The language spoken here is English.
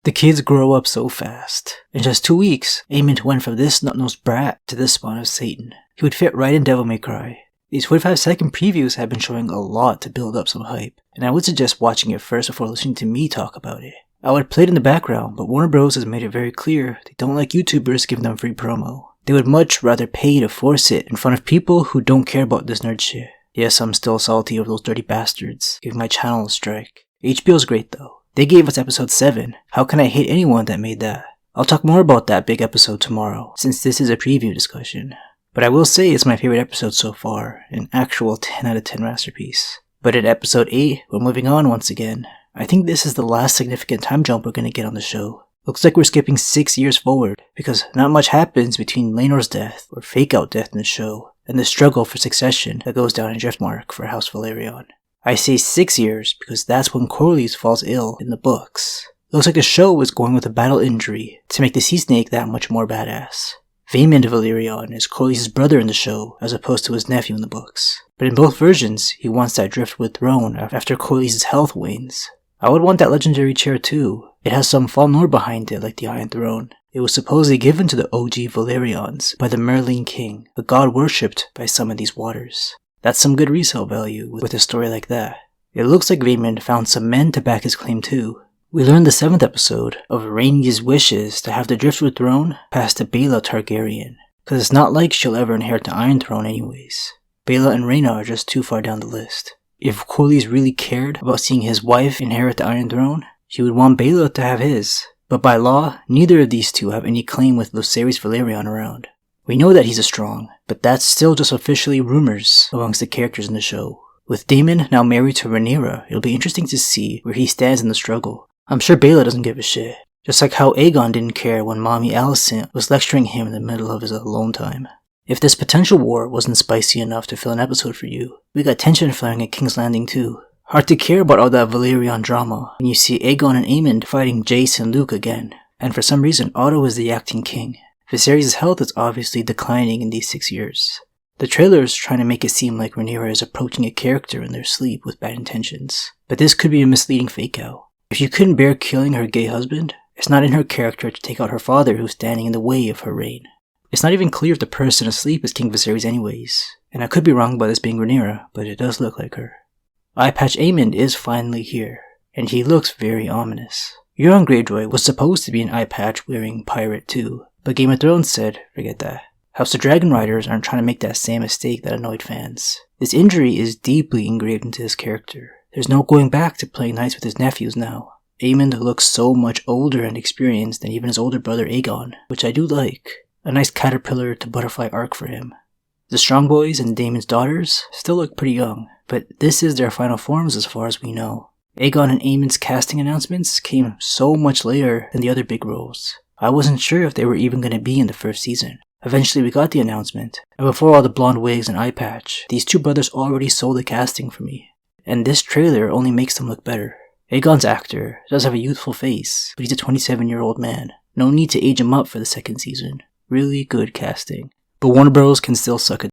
The kids grow up so fast. In just 2 weeks, Aemond went from this nut-nosed brat to this spawn of Satan. He would fit right in Devil May Cry. These 45-second previews have been showing a lot to build up some hype, and I would suggest watching it first before listening to me talk about it. I would play it in the background, but Warner Bros. Has made it very clear they don't like YouTubers giving them free promo. They would much rather pay to force it in front of people who don't care about this nerd shit. Yes, I'm still salty over those dirty bastards giving my channel a strike. HBO's great though. They gave us episode 7. How can I hate anyone that made that? I'll talk more about that big episode tomorrow, since this is a preview discussion. But I will say it's my favorite episode so far, an actual 10 out of 10 masterpiece. But in episode 8, we're moving on once again. I think this is the last significant time jump we're gonna get on the show. Looks like we're skipping 6 years forward, because not much happens between Laenor's death, or fake-out death in the show, and the struggle for succession that goes down in Driftmark for House Valyrian. I say 6 years because that's when Corlys falls ill in the books. Looks like the show is going with a battle injury to make the Sea Snake that much more badass. Aemond Valyrian is Corlys' brother in the show as opposed to his nephew in the books. But in both versions, he wants that Driftwood throne after Corlys' health wanes. I would want that legendary chair too. It has some Falnor behind it like the Iron Throne. It was supposedly given to the OG Valyrians by the Merlin King, a god worshipped by some of these waters. That's some good resale value with a story like that. It looks like Aemond found some men to back his claim too. We learned the 7th episode of Rhaenys wishes to have the Driftwood throne passed to Baela Targaryen, cause it's not like she'll ever inherit the Iron Throne anyways. Baela and Rhaena are just too far down the list. If Corlys really cared about seeing his wife inherit the Iron Throne, he would want Baela to have his. But by law, neither of these two have any claim with Lucerys Valyrian around. We know that he's a strong, but that's still just officially rumors amongst the characters in the show. With Daemon now married to Rhaenyra, it'll be interesting to see where he stands in the struggle. I'm sure Baela doesn't give a shit. Just like how Aegon didn't care when Mommy Alicent was lecturing him in the middle of his alone time. If this potential war wasn't spicy enough to fill an episode for you, we got tension flaring at King's Landing too. Hard to care about all that Valyrian drama when you see Aegon and Aemond fighting Jace and Luke again. And for some reason, Otto is the acting king. Viserys' health is obviously declining in these 6 years. The trailer is trying to make it seem like Rhaenyra is approaching a character in their sleep with bad intentions. But this could be a misleading fake-out. If she couldn't bear killing her gay husband, it's not in her character to take out her father who's standing in the way of her reign. It's not even clear if the person asleep is King Viserys anyways, and I could be wrong about this being Rhaenyra, but it does look like her. Eyepatch Aemond is finally here, and he looks very ominous. Euron Greyjoy was supposed to be an eyepatch wearing pirate too, but Game of Thrones said, forget that. House of Dragon writers aren't trying to make that same mistake that annoyed fans. This injury is deeply engraved into his character. There's no going back to playing nice with his nephews now. Aemond looks so much older and experienced than even his older brother Aegon, which I do like. A nice caterpillar to butterfly arc for him. The Strong Boys and Daemon's daughters still look pretty young, but this is their final forms as far as we know. Aegon and Aemond's casting announcements came so much later than the other big roles. I wasn't sure if they were even going to be in the first season. Eventually we got the announcement, and before all the blonde wigs and eye patch, these two brothers already sold the casting for me. And this trailer only makes them look better. Aegon's actor does have a youthful face, but he's a 27-year-old man. No need to age him up for the second season. Really good casting. But Warner Bros. Can still suck a